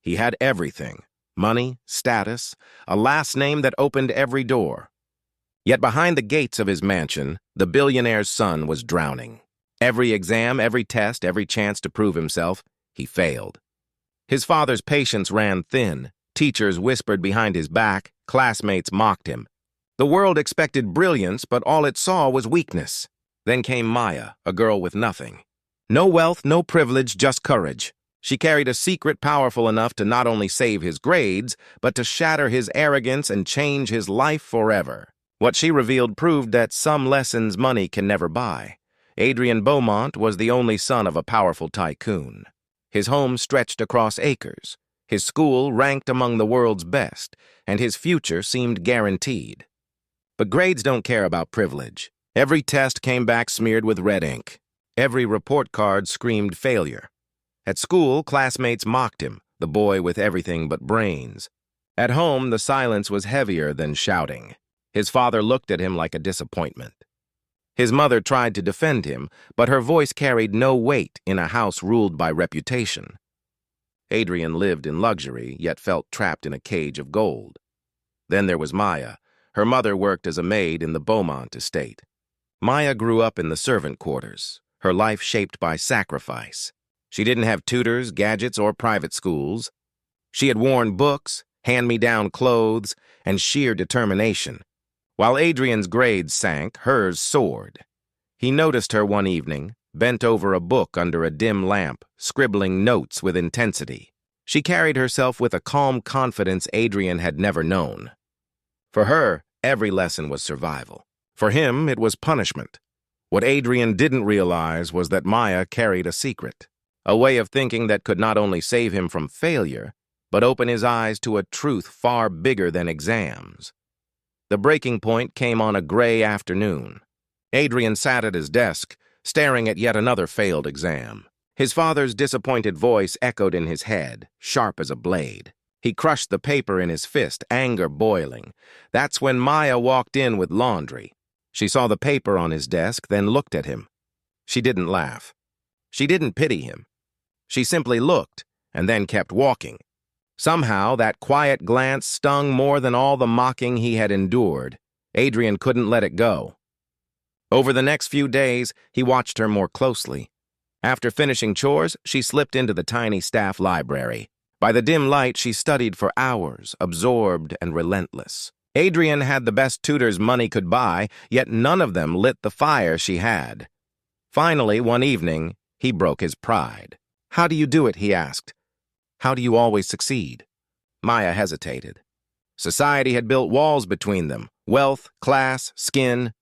He had everything: money, status, a last name that opened every door. Yet behind the gates of his mansion, the billionaire's son was drowning. Every exam, every test, every chance to prove himself, he failed. His father's patience ran thin. Teachers whispered behind his back. Classmates mocked him. The world expected brilliance, but all it saw was weakness. Then came Maya, a girl with nothing. No wealth, no privilege, just courage. She carried a secret powerful enough to not only save his grades, but to shatter his arrogance and change his life forever. What she revealed proved that some lessons money can never buy. Adrian Beaumont was the only son of a powerful tycoon. His home stretched across acres. His school ranked among the world's best, and his future seemed guaranteed. But grades don't care about privilege. Every test came back smeared with red ink. Every report card screamed failure. At school, classmates mocked him, the boy with everything but brains. At home, the silence was heavier than shouting. His father looked at him like a disappointment. His mother tried to defend him, but her voice carried no weight in a house ruled by reputation. Adrian lived in luxury, yet felt trapped in a cage of gold. Then there was Maya. Her mother worked as a maid in the Beaumont estate. Maya grew up in the servant quarters, her life shaped by sacrifice. She didn't have tutors, gadgets, or private schools. She had worn books, hand-me-down clothes, and sheer determination. While Adrian's grades sank, hers soared. He noticed her one evening, bent over a book under a dim lamp, scribbling notes with intensity. She carried herself with a calm confidence Adrian had never known. For her, every lesson was survival. For him, it was punishment. What Adrian didn't realize was that Maya carried a secret, a way of thinking that could not only save him from failure, but open his eyes to a truth far bigger than exams. The breaking point came on a gray afternoon. Adrian sat at his desk, staring at yet another failed exam. His father's disappointed voice echoed in his head, sharp as a blade. He crushed the paper in his fist, anger boiling. That's when Maya walked in with laundry. She saw the paper on his desk, then looked at him. She didn't laugh. She didn't pity him. She simply looked, and then kept walking. Somehow, that quiet glance stung more than all the mocking he had endured. Adrian couldn't let it go. Over the next few days, he watched her more closely. After finishing chores, she slipped into the tiny staff library. By the dim light, she studied for hours, absorbed and relentless. Adrian had the best tutors money could buy, yet none of them lit the fire she had. Finally, one evening, he broke his pride. "How do you do it?" he asked. "How do you always succeed?" Maya hesitated. Society had built walls between them, wealth, class, skin.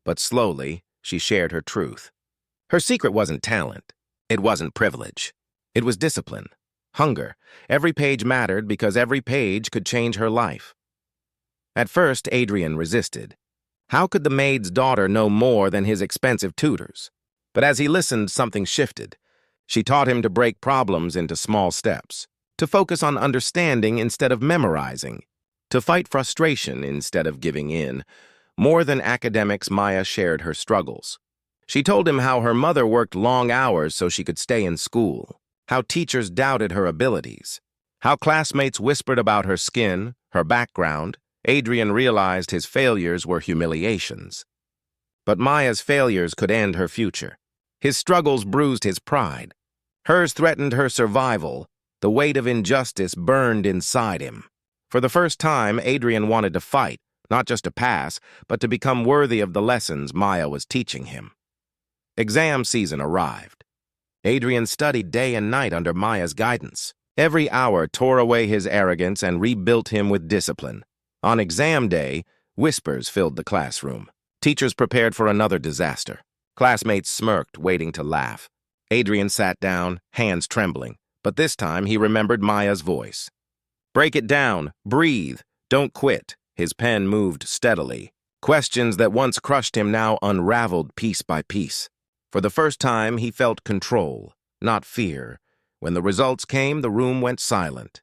But slowly, she shared her truth. Her secret wasn't talent. It wasn't privilege. It was discipline, hunger. Every page mattered because every page could change her life. At first, Adrian resisted. How could the maid's daughter know more than his expensive tutors? But as he listened, something shifted. She taught him to break problems into small steps, to focus on understanding instead of memorizing, to fight frustration instead of giving in. More than academics, Maya shared her struggles. She told him how her mother worked long hours so she could stay in school, how teachers doubted her abilities, how classmates whispered about her skin, her background. Adrian realized his failures were humiliations. But Maya's failures could end her future. His struggles bruised his pride. Hers threatened her survival. The weight of injustice burned inside him. For the first time, Adrian wanted to fight, not just to pass, but to become worthy of the lessons Maya was teaching him. Exam season arrived. Adrian studied day and night under Maya's guidance. Every hour tore away his arrogance and rebuilt him with discipline. On exam day, whispers filled the classroom. Teachers prepared for another disaster. Classmates smirked, waiting to laugh. Adrian sat down, hands trembling, but this time he remembered Maya's voice. "Break it down, breathe, don't quit." His pen moved steadily. Questions that once crushed him now unraveled piece by piece. For the first time, he felt control, not fear. When the results came, the room went silent.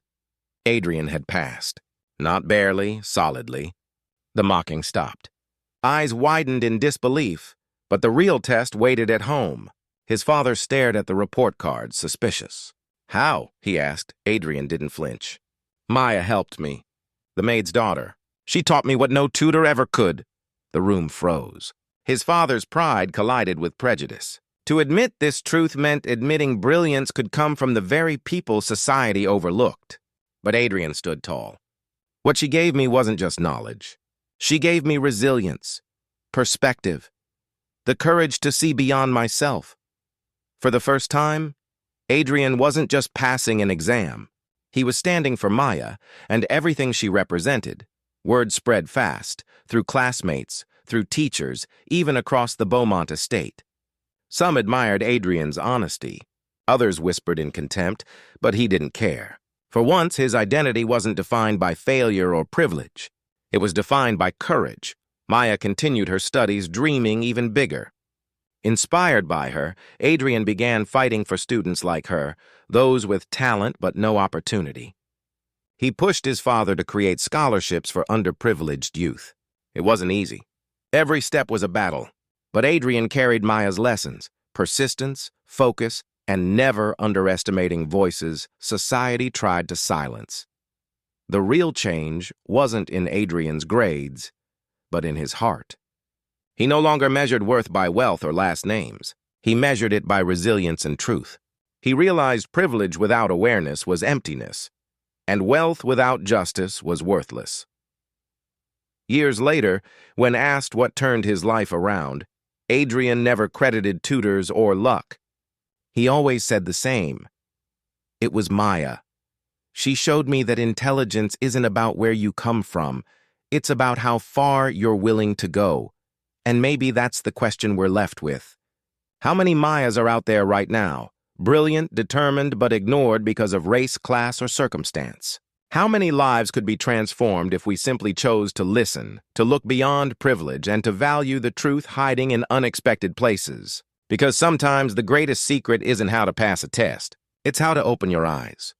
Adrian had passed. Not barely, solidly. The mocking stopped. Eyes widened in disbelief, but the real test waited at home. His father stared at the report card, suspicious. How? He asked. Adrian didn't flinch. Maya helped me. The maid's daughter. She taught me what no tutor ever could. The room froze. His father's pride collided with prejudice. To admit this truth meant admitting brilliance could come from the very people society overlooked. But Adrian stood tall. What she gave me wasn't just knowledge. She gave me resilience, perspective, the courage to see beyond myself. For the first time, Adrian wasn't just passing an exam. He was standing for Maya and everything she represented. Word spread fast, through classmates, through teachers, even across the Beaumont estate. Some admired Adrian's honesty. Others whispered in contempt, but he didn't care. For once, his identity wasn't defined by failure or privilege. It was defined by courage. Maya continued her studies, dreaming even bigger. Inspired by her, Adrian began fighting for students like her, those with talent but no opportunity. He pushed his father to create scholarships for underprivileged youth. It wasn't easy. Every step was a battle, but Adrian carried Maya's lessons, persistence, focus, and never underestimating voices society tried to silence. The real change wasn't in Adrian's grades, but in his heart. He no longer measured worth by wealth or last names. He measured it by resilience and truth. He realized privilege without awareness was emptiness, and wealth without justice was worthless. Years later, when asked what turned his life around, Adrian never credited tutors or luck. He always said the same. It was Maya. She showed me that intelligence isn't about where you come from. It's about how far you're willing to go. And maybe that's the question we're left with. How many Mayas are out there right now? Brilliant, determined, but ignored because of race, class, or circumstance. How many lives could be transformed if we simply chose to listen, to look beyond privilege, and to value the truth hiding in unexpected places? Because sometimes the greatest secret isn't how to pass a test. It's how to open your eyes.